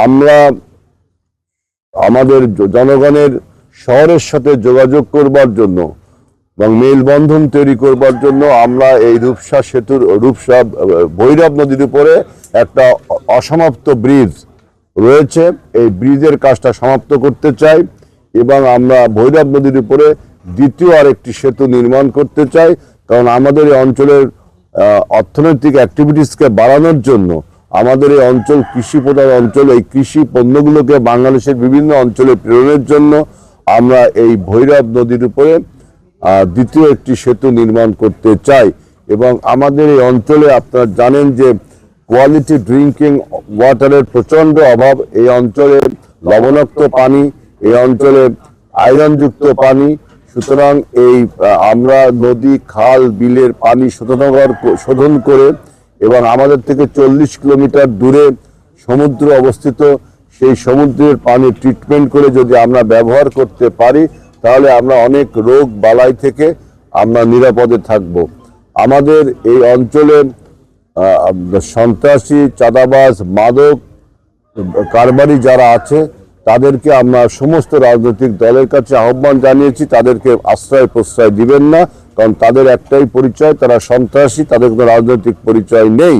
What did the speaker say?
আমরা আমাদের জনগণের শহরের সাথে যোগাযোগ করবার জন্য এবং মেলবন্ধন তৈরি করবার জন্য আমরা এই রূপসা ভৈরব নদীর উপরে একটা অসমাপ্ত ব্রিজ রয়েছে, এই ব্রিজের কাজটা সমাপ্ত করতে চাই এবং আমরা ভৈরব নদীর উপরে দ্বিতীয় আরেকটি সেতু নির্মাণ করতে চাই। কারণ আমাদের এই অঞ্চলের অর্থনৈতিক অ্যাক্টিভিটিসকে বাড়ানোর জন্য আমাদের এই অঞ্চল কৃষি প্রধান অঞ্চল, এই কৃষি পণ্যগুলোকে বাংলাদেশের বিভিন্ন অঞ্চলে প্রেরণের জন্য আমরা এই ভৈরব নদীর উপরে দ্বিতীয় একটি সেতু নির্মাণ করতে চাই। এবং আমাদের এই অঞ্চলে আপনারা জানেন যে কোয়ালিটি ড্রিঙ্কিং ওয়াটারের প্রচণ্ড অভাব। এই অঞ্চলে লবণাক্ত পানি, এই অঞ্চলে আয়রনযুক্ত পানি। সুতরাং এই আমরা নদী, খাল, বিলের পানি শোধন করে এবং আমাদের থেকে 40 কিলোমিটার দূরে সমুদ্র অবস্থিত, সেই সমুদ্রের পানি ট্রিটমেন্ট করে যদি আমরা ব্যবহার করতে পারি তাহলে আমরা অনেক রোগ বালাই থেকে আমরা নিরাপদে থাকব। আমাদের এই অঞ্চলে সন্ত্রাসী, চাঁদাবাজ, মাদক কারবারি যারা আছে তাদেরকে আমরা সমস্ত রাজনৈতিক দলের কাছে আহ্বান জানিয়েছি, তাদেরকে আশ্রয় প্রশ্রয় দিবেন না। কারণ তাদের একটাই পরিচয়, তারা সন্ত্রাসী, তাদের কোনো রাজনৈতিক পরিচয় নেই।